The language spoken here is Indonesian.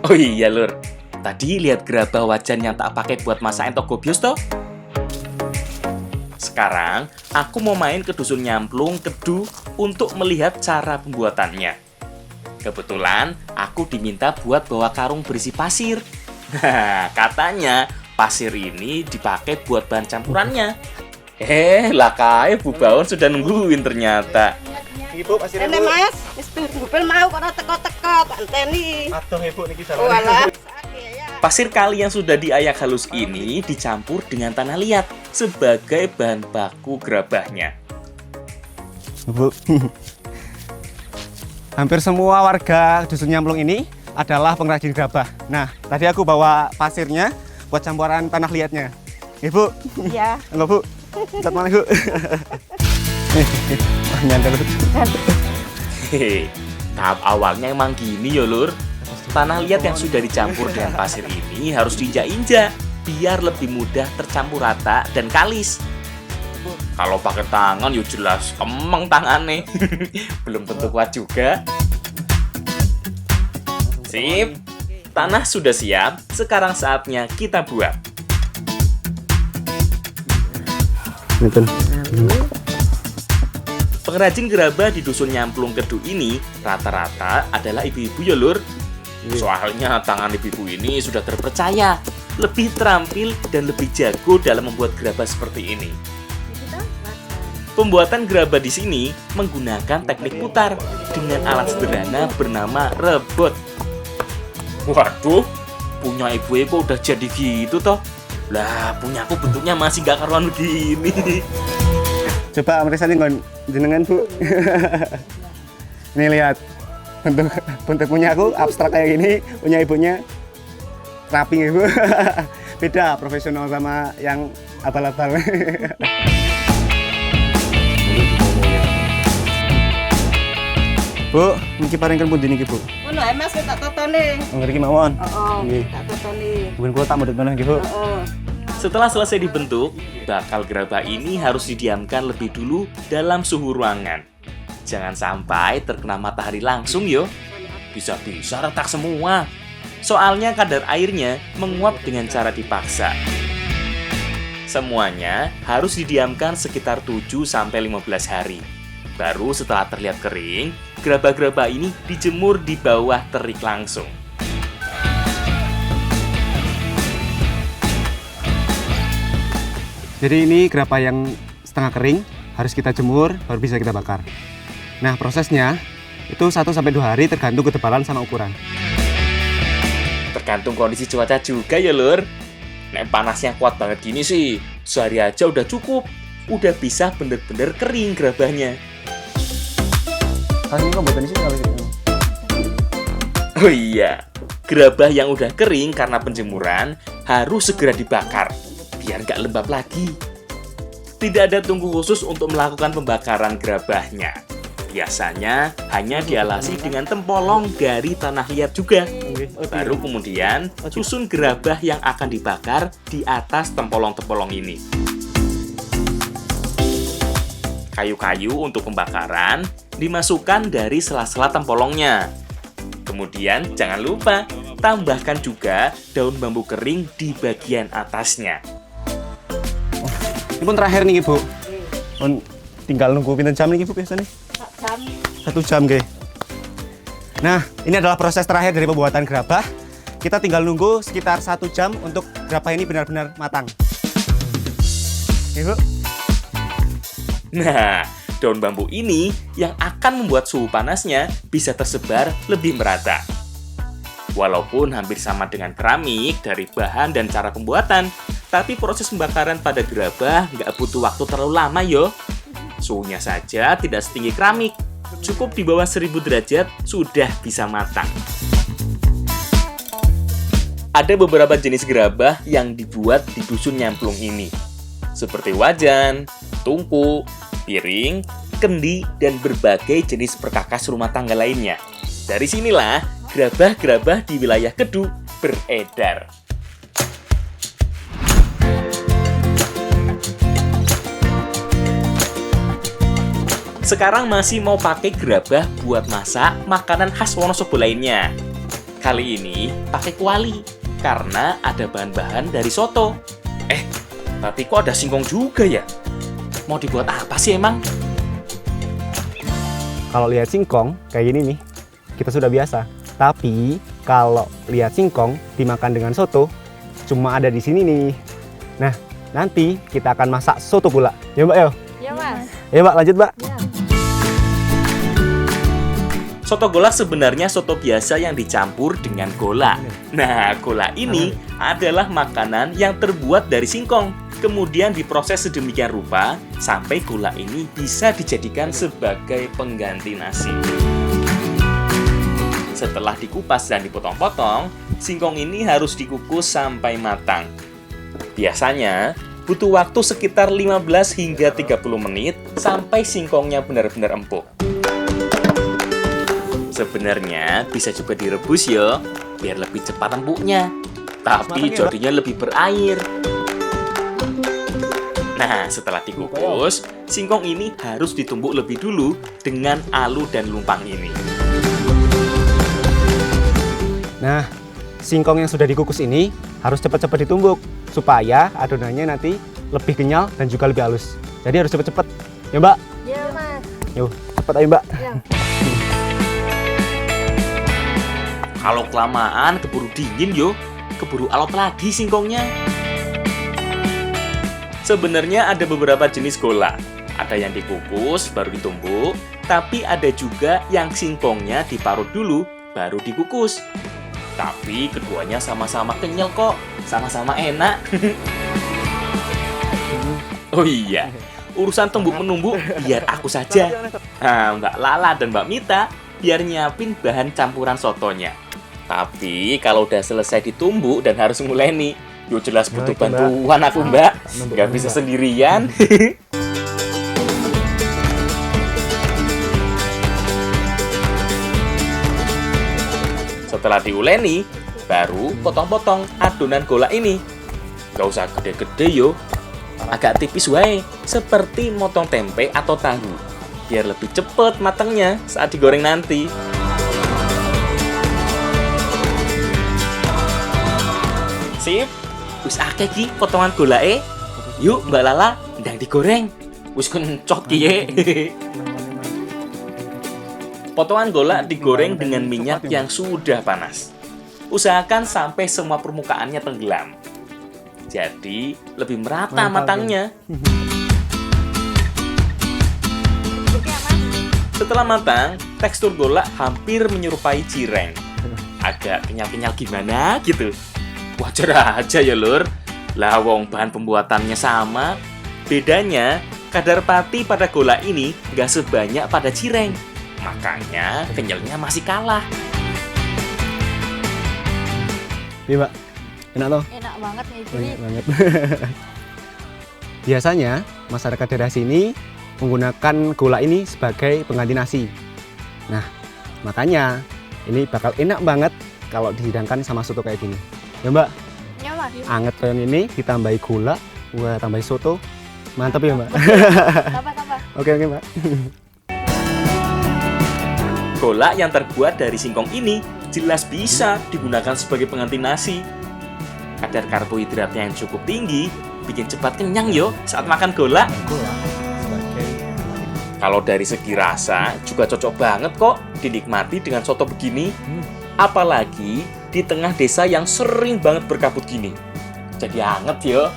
Oh iya lur, tadi lihat gerabah wajan yang tak pakai buat masak entok gobios toh? Sekarang, aku mau main ke Dusun Nyamplung Kedu untuk melihat cara pembuatannya. Kebetulan, aku diminta buat bawa karung berisi pasir. Nah, katanya pasir ini dipakai buat bahan campurannya. Lah kae Bu Bawon sudah nungguin ternyata. Ibu pasir Ini mas, ngupil mau kok teko-teko anteni. Aduh ibu niki Walah. Pasir kali yang sudah diayak halus ini dicampur dengan tanah liat sebagai bahan baku gerabahnya. Bu. Hampir semua warga Dusun Nyamplung ini adalah pengrajin gerabah. Nah, tadi aku bawa pasirnya buat campuran tanah liatnya. Ibu. Iya. Enggak, Bu. Cat mana, Bu? Nyandel. Hehe, tahap awalnya emang gini ya lur. Tanah liat yang sudah dicampur dengan pasir ini harus diinjak-injak biar lebih mudah tercampur rata dan kalis. Kalau pakai tangan ya jelas emang tangannya. Belum tentu kuat juga. Sip, tanah sudah siap. Sekarang saatnya kita buat. Pengrajin gerabah di Dusun Nyamplung Kedu ini rata-rata adalah ibu-ibu ya lur. Soalnya tangan ibu-ibu ini sudah terpercaya, lebih terampil dan lebih jago dalam membuat gerabah seperti ini. Pembuatan gerabah di sini menggunakan teknik putar dengan alat sederhana bernama rebot. Waduh, punya ibu udah jadi gitu toh. Lah, punya aku bentuknya masih gak karuan begini. Coba meresani ngon jenengan, Bu. Ini lihat. Bentuk punya aku abstrak kayak gini, punya ibunya rapi ibu. Beda profesional sama yang abal-abal. Bu, niki paringken pundi niki, Bu? Ngono ae Mas tak totone. Ngriki mawon. Heeh. Nggih. Tak totone. Mungkin kula tak mudhut meneh nggih, Bu. Heeh. Setelah selesai dibentuk, bakal gerabah ini harus didiamkan lebih dulu dalam suhu ruangan. Jangan sampai terkena matahari langsung yo. Bisa-bisa retak semua. Soalnya kadar airnya menguap dengan cara dipaksa. Semuanya harus didiamkan sekitar 7-15 hari. Baru setelah terlihat kering, gerabah-gerabah ini dijemur di bawah terik langsung. Jadi ini gerabah yang setengah kering harus kita jemur baru bisa kita bakar. Nah, prosesnya itu 1-2 hari tergantung ketebalan sama ukuran. Tergantung kondisi cuaca juga ya lur. Nek panasnya kuat banget gini sih, sehari aja udah cukup. Udah bisa bener-bener kering gerabahnya. Ini kok buatan sini Oh iya, gerabah yang udah kering karena penjemuran harus segera dibakar biar nggak lembab lagi. Tidak ada tungku khusus untuk melakukan pembakaran gerabahnya. Biasanya hanya dialasi dengan tempolong dari tanah liat juga. Baru kemudian susun gerabah yang akan dibakar di atas tempolong-tempolong ini. Kayu-kayu untuk pembakaran dimasukkan dari sela-sela tempolongnya. Kemudian jangan lupa tambahkan juga daun bambu kering di bagian atasnya. Ini pun terakhir nih, Bu. Pun tinggal nunggu pinten jam nih, Bu, biasanya? 1 jam, nggih. Nah, ini adalah proses terakhir dari pembuatan gerabah. Kita tinggal nunggu sekitar 1 jam untuk gerabah ini benar-benar matang. Oke, Bu. Nah, daun bambu ini yang akan membuat suhu panasnya bisa tersebar lebih merata. Walaupun hampir sama dengan keramik dari bahan dan cara pembuatan, tapi proses pembakaran pada gerabah nggak butuh waktu terlalu lama yo. Suhunya saja tidak setinggi keramik, cukup di bawah 1000 derajat sudah bisa matang. Ada beberapa jenis gerabah yang dibuat di Dusun Nyamplung ini, seperti wajan, tungku, piring, kendi, dan berbagai jenis perkakas rumah tangga lainnya. Dari sinilah gerabah-gerabah di wilayah Kedu beredar. Sekarang masih mau pakai gerabah buat masak makanan khas Wonosobo lainnya. Kali ini pakai kuali, karena ada bahan-bahan dari soto. Tapi kok ada singkong juga ya? Mau dibuat apa sih emang? Kalau lihat singkong kayak gini nih, kita sudah biasa. Tapi kalau lihat singkong dimakan dengan soto, cuma ada di sini nih. Nah, nanti kita akan masak soto gula. Ya Mbak, yo. Ya Mas. Ya Mbak, lanjut Mbak. Ya. Soto golak sebenarnya soto biasa yang dicampur dengan gola. Nah, gola ini adalah makanan yang terbuat dari singkong. Kemudian diproses sedemikian rupa sampai gola ini bisa dijadikan sebagai pengganti nasi. Setelah dikupas dan dipotong-potong, singkong ini harus dikukus sampai matang. Biasanya butuh waktu sekitar 15 hingga 30 menit sampai singkongnya benar-benar empuk. Sebenarnya bisa juga direbus ya, biar lebih cepat empuknya. Tapi jadinya lebih berair. Nah, setelah dikukus, singkong ini harus ditumbuk lebih dulu dengan alu dan lumpang ini. Nah, singkong yang sudah dikukus ini harus cepat-cepat ditumbuk supaya adonannya nanti lebih kenyal dan juga lebih halus. Jadi harus cepat-cepat. Ya Mbak? Ya Mas. Yuk, cepat ayo Mbak. Ya. Kalau kelamaan keburu dingin yo, keburu alot lagi singkongnya. Sebenarnya ada beberapa jenis gola. Ada yang dikukus baru ditumbuk, tapi ada juga yang singkongnya diparut dulu baru dikukus. Tapi keduanya sama-sama kenyal kok, sama-sama enak. Oh iya, urusan tumbuk-menumbuk biar aku saja. Nah, Mbak Lala dan Mbak Mita biar nyiapin bahan campuran sotonya. Tapi kalau udah selesai ditumbuk dan harus nguleni, yo jelas butuh bantuan aku Mbak. Nggak bisa sendirian. Setelah diuleni, baru potong-potong adonan gola ini. Gak usah gede-gede yo, agak tipis wae, seperti motong tempe atau tahu, biar lebih cepet matangnya saat digoreng nanti. Sip, wis akeh ki potongan golae. Yuk Mbak Lala, ndang digoreng. Wis kencot ki ye. Potongan gola digoreng dengan minyak yang sudah panas. Usahakan sampai semua permukaannya tenggelam. Jadi lebih merata matangnya. Setelah matang, tekstur gola hampir menyerupai cireng. Agak kenyal-kenyal gimana gitu. Wajar aja ya lur. Lah wong bahan pembuatannya sama. Bedanya, kadar pati pada gola ini nggak sebanyak pada cireng. Makanya kenyalnya masih kalah. Iya Mbak, enak toh? Enak banget nih Enak jadi. banget. Biasanya masyarakat daerah sini menggunakan gola ini sebagai pengganti nasi. Nah, makanya ini bakal enak banget kalau dihidangkan sama soto kayak gini. Ya Mbak, Ya Mas. anget kayak ini ditambahi gula, wah tambahi soto. Mantap ya Mbak. Tambah. Oke Mbak. Gola yang terbuat dari singkong ini jelas bisa digunakan sebagai pengganti nasi. Kadar karbohidratnya yang cukup tinggi, bikin cepat kenyang yo saat makan gola. Kalau dari segi rasa juga cocok banget kok dinikmati dengan soto begini. Apalagi di tengah desa yang sering banget berkabut gini. Jadi anget yo.